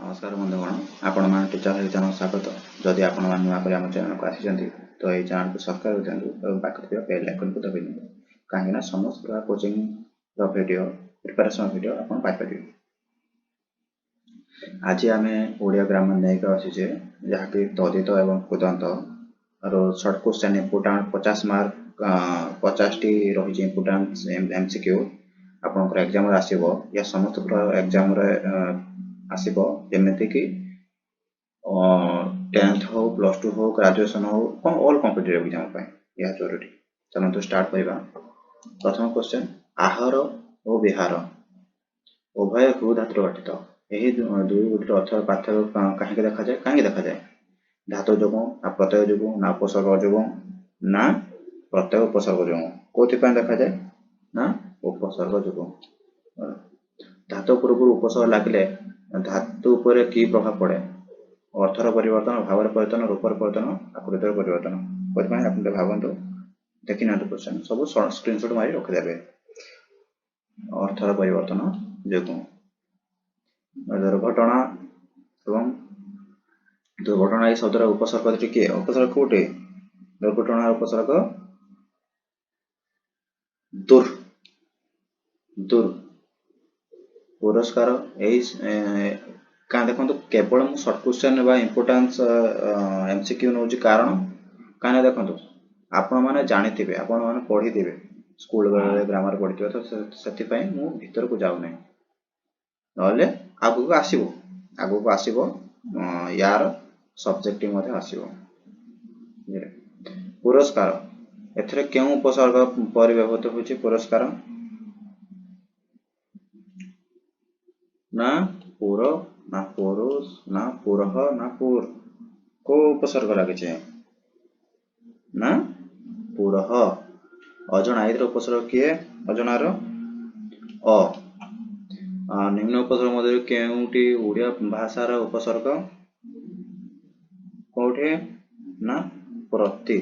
नमस्कार बंधुगण आपण मान टीचर एग्जाम स्वागत जदि आपण मान नुआ आम चैनल को आसी तो ये चैनल को सब्सक्राइब कर पाखे बेल आइकन को दबाई कहीं समस्त प्रकार कोचिंग वीडियो प्रिपरेशन वीडियो आपण पाई परिबे। आज आम ओडिया ग्रामर नहीं आसीचे जहाँकि तदित एवं कुदंत शॉर्ट क्वेश्चन इम्पोर्टेंट 50 मार्क 50 टी रही इम्पोर्टेंट एमसीक्यू आपनकर एग्जाम रे आसीबो या समस्त प्रकार एग्जाम रे आसीबो जेमेति कि 10th हो +2 हो ग्रेजुएशन हो ऑल कॉम्पिटिटिव एग्जाम पाए या जरूरी। चलो तो स्टार्ट करबा। प्रथम क्वेश्चन आहार और विहार उभय भू धातु गठित एही दुई गुटिर अर्थ पार्थक्य कहीं देखा जाए धातु जोगु ना प्रत्यय जोगु ना उपसर्ग जोगु ना प्रत्यय उपसर्ग जोगु कोथि पय देखा जाए ना उपसर्ग जोगु। धातु पूर्व उपसर्ग लागले धातु उपरे की प्रभाव पड़े अर्थर परिवर्तन भावर परिवर्तन रूपर परिवर्तन आकृतिर परिवर्तन कोथि पय आपण भावंतु देखि ना क्वेश्चन सब स्क्रीनशॉट मारी रख देबे। अर्थर परिवर्तन जोगु दुर्घटना एवं दुर्घटना ये शब्दर उपसर्ग किए उपसर्ग कोटे दुर्घटना उपसर्ग दुर दुर पुरस्कार यही क्या देखो केवल मु शॉर्ट क्वेश्चन बा इंपोर्टेंस एमसीक्यू नौ कारण कहीं देखो आपण मैंने जानी आपण मैंने पढ़ी थे स्कूल ग्रामर पढ़ी तो से मु भीतर को जाऊ नहीं नले आगु को आसीबो यार सब्जेक्टिव मते आसीबो। पुरस्कार एथरे केउ उपसर्ग परिव्यवहित होछि पुरस्कार ना पुर ना पुरुष ना पुरह ना पुर को उपसर्ग लगे ना पुरह अजन आइर उपसर्ग किए अजनार अ निम्न उपसर्ग मध्य केउटी ओडिया भाषार उपसर्ग कोठे ना प्रति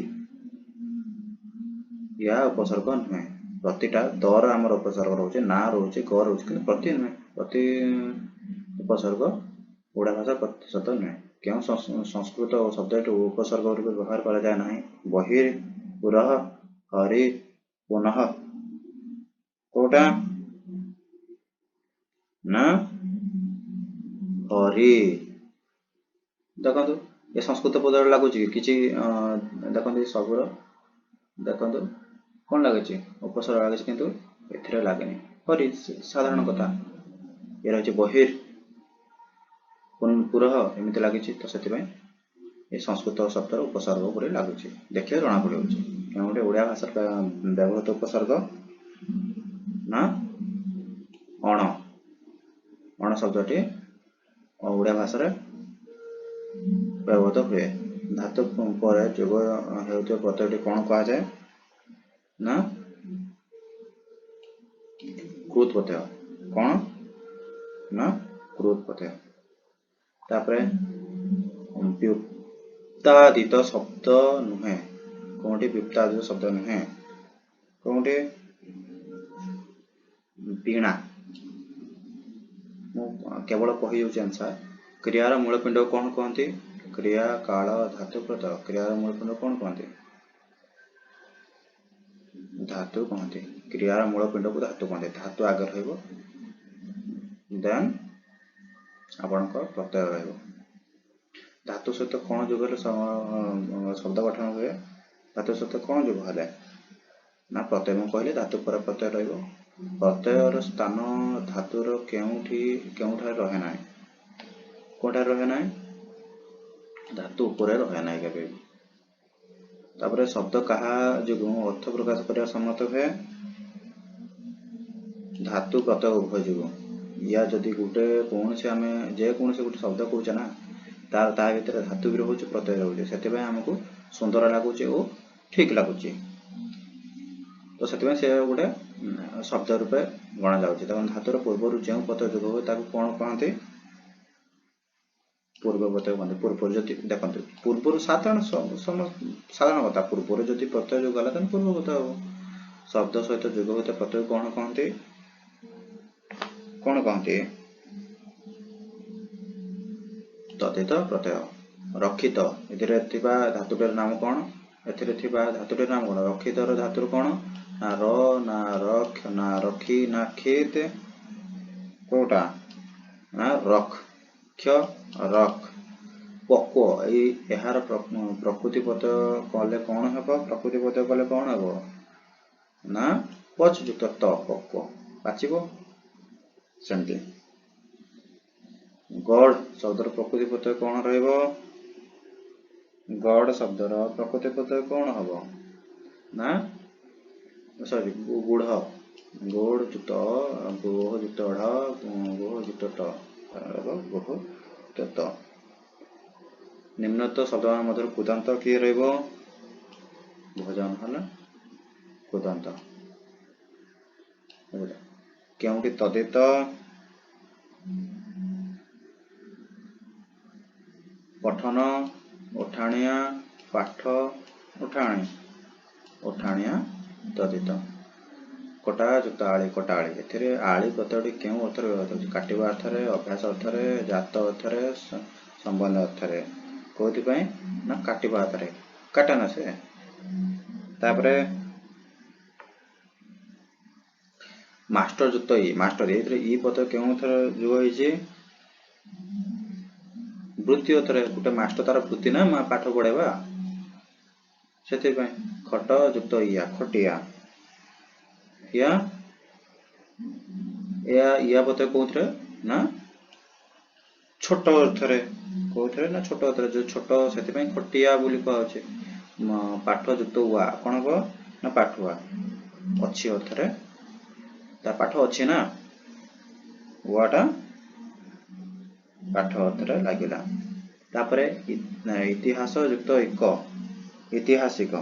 या उपसर्ग नुहे प्रतिटा दर आमर उपसर्ग रोचे ना रोचे ग रोचे कि प्रति नुहे प्रति उपसर्ग ओडिया भाषा प्रतिशत नुहे क्यों संस्कृत शब्द उपसर्ग रूप व्यवहार करा जाए ना बहिर पुरः हरि पुनः कोटा ना हरि देखो ये संस्कृत पद लगुच कि देखो सबूर देखो कौन लगे उपसर्ग लगे किंतु एथिरे लागेनी हरि साधारण कथा ये रही बहिर पुरः एमती लगी तो से ये संस्कृत शब्द उपसर्ग उपर लगुच देखिए जना पड़े गोटे ओडिया भाषा व्यवहृत उपसर्ग ना अण अण शब्दटी ओडिया भाषा व्यवहृत हुए धातु पर जोग हेउथिबा प्रत्ययटी कौन कहा जाए ना कृत प्रत्यय कौन ना कृत प्रत्यय। तापरे व्युत्पादित शब्द नुहे कौनटी व्युत्पादित शब्द नुहे कौनटी वीणा केवल कही आंसर क्रियार मूलपिंड कौन कहते क्रिया काल धातु प्रत्यय क्रियार मूलपिंड कौन कहते धातु कहते क्रियार मूलपिंड को धातु कहते धातु आगे रहिबो देन आपनकर प्रत्यय रहिबो धातु सहित कौन जोग हेले शब्द गठन हुए धातु सहित कौन जोग हेले ना प्रत्यय मु कहले धातु पर प्रत्यय रहिबो प्रत्ययर स्थान धातुर केउठार रहे ना कोठार रहे ना धातु ऊपर रहे ना केबे। तापरे शब्द कहा जो अर्थ प्रकाश करिया सम्मत हुए धातु प्रत्यय उभय जो या जदि गोटे कौन से आम जे कौन से गोटे शब्द कहूचे ना ता भीतर धातु भी रोचे प्रत्यय रोचे से आमको सुंदर लगुच और ठीक लगुच तो से गोटे शब्द रूपे गणा जाउछि धातुर पूर्व जो प्रत्यय जोग हुए ताको कौन कहते पूर्व प्रत्यय कहते पूर्व जदि देखते पूर्व साधारण कथा पूर्व जदि प्रत्यय जोग गला तो पूर्व प्रत्यय हो शब्द सहित जोग होते प्रत्यय कौन कहते तदित प्रत्यय रक्षित एथिरे थिबा धातुटर नाम कोन एथिरे थिबा धातुटर नाम कोन रक्षितर धातुर कोन ना र ना रक्ष ना रखी ना खेत कोटा ना रख क्ष रख पक्व यार प्रकृति पद कले कौन हे प्रकृति पद कले कौन हे ना पच युक्त त पक्व पाचिब सेमती गढ़ शब्दर प्रकृति पद कौन रहिबो गढ़ शब्दर प्रकृति पद कौन हबो ना सॉरी गुढ़ गुड़ युक्त गोह युक्त ढ गोह युक्त ट गोह युक्त त निम्नत शब्द मध्य कुदांत किए रहिबो भोजन हला कुदांत केउटी तदित पठन उठाणिया पाठ उठाणी उठाणिया तदित कटा युक्त आଳି कटाळी एथिरे आଳି प्रत्ययटी केउ अर्थरे व्यवहार होछि काटिबा अर्थरे अभ्यास अर्थरे जात अर्थरे संबंध अर्थरे कोथि पई ना काटिबा अर्थरे काटा ना से तापरे मास्टर युक्त मास्टर एथिरे ई पद केउ थरे जुग होइछि वृत्ति अर्थरे गुटे मास्टर तार वृत्ति ना पाठ पढेबा सेति पई खट युक्त इया खटिया या या पद कोथरे ना छोट अर्थरे कोथरे ना छोट अर्थरे जो छोट सेति पई खटिया बोली कहउछि पाठ युक्त हुआ कोन हो ना पाठुआ अछि अर्थरे ता पाठ अछि ना हुआटा पाठ अर्थरे लागिला तापरे इतिहास युक्त एक ऐतिहासिक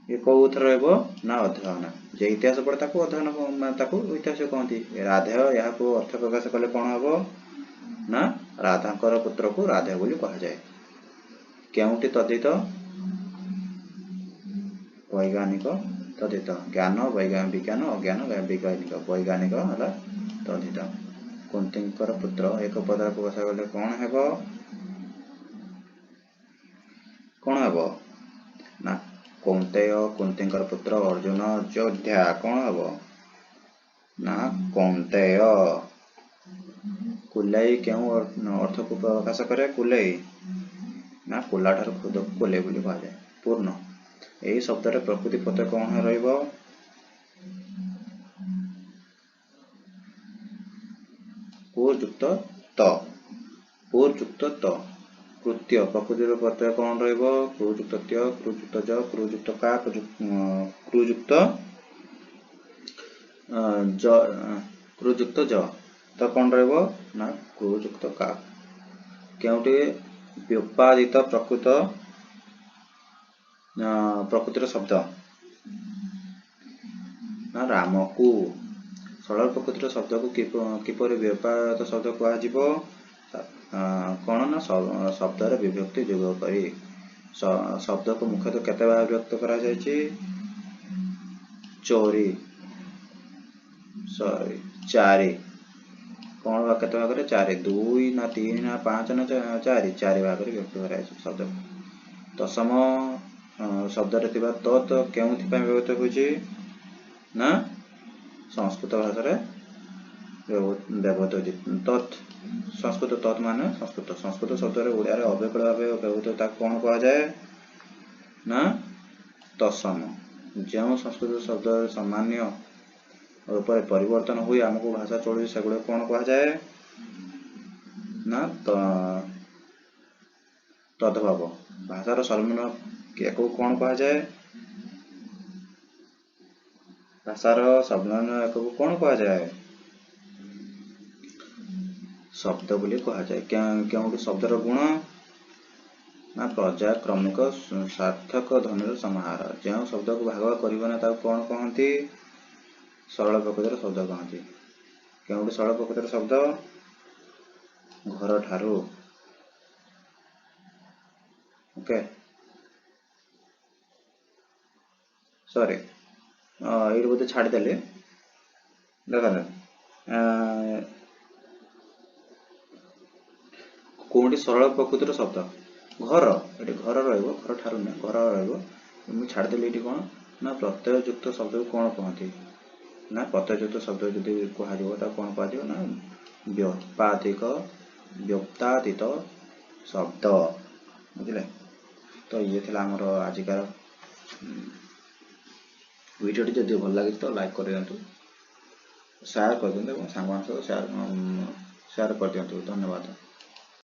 ये कौथर रहबो ना अध्ययन जे इतिहास पढ़े ताको अध्ययन ताको इतिहास कहती राधेय या को अर्थ प्रकाश कले कोन हबो ना राधाकर पुत्र को राधे बोली कहा जाए केउटी तदित वैज्ञानिक तदित ज्ञान विज्ञान अज्ञान वैज्ञानिक वैज्ञानिक हला तदित कुंतीकर पुत्र एक पदार्थ भाषा गले कौन हेबो ना कौंतेय कुंतीकर पुत्र अर्जुन योद्धा कौन हेबो ना कौंतेय कुलाई केउ अर्थ को प्रकाश करे कुलाई ना कुला ठार खुद कुलाई बोली कहा जाए पूर्ण एही शब्द रे प्रकृति पद कौन रहइबो पूर्युक्त त पूर्युक्त त कृत्य प्रकृतिर प्रत्यय कौन रहइबो क्रुयुक्त त्य क्रुयुक्त ज क्रुयुक्त का क्रुयुक्त ज क्रुयुक्त ज त कौन रहइबो ना क्रुयुक्त का केउटी व्युत्पादित प्रकृतिर शब्द ना राम को सरल प्रकृतिर शब्द को किपरि व्युत्पादित शब्द कहा जिवो कौन ना शब्द रे विभक्ति जोग करी शब्द को मुख्यतः केते भाग व्यक्त करा जाय छी चोरी सॉरी चारि कौन भाग केते भाग रे चारि 2 ना 3 ना 5 ना 4 चारि भाग रे व्यक्त करा जाय शब्द दशम शब्द रे थिबा तो केउथि पय व्यक्त होछि ना संस्कृत भाषा रे व्यवहृत होछि तत् संस्कृत तत् माने संस्कृत शब्द रे ओडिया रे अव्यकल भाबे व्यवहृत ता कोन कहा जाय ना तत्सम जो संस्कृत शब्द सामान्य रूप में परिवर्तन हुई हमको भाषा चोरी सेगुड़े कौन कहा जाए ना तद्भाव भाषार सर्वनिम्न को कौन कहा जाए भाषार सर्वनिम्न एक को कौन कहा जाए शब्द बोली कहा जाए क्योंकि शब्दर गुण ना प्रजा क्रमिक सार्थक ध्वनिर समाहार जो शब्द को भाग करना ताको कौन कहती सरल प्रकृतिर शब्द कहती क्योंकि सरल प्रकृतिर शब्द घर ठारू ओके सॉरी ये बोधे छाड़देली देखा कोडी सरल प्रकृतिर शब्द घर ये घर रहिबो घर ठारू ना घर रहिबो मु छाड़ देली एटी कोन ना प्रत्यय युक्त शब्द को कोन कहंती ना प्रत्यय युक्त शब्द जदि कहा जिवो ता कोन कहा जिवो ना व्योत्पादित शब्द बुझले। तो ये थिला हमर आजिकार वीडियो जदि भल लगे तो लाइक कर दियंतु शेयर कर दियंतु सांगमान सह शेयर कर दियंतु। धन्यवाद।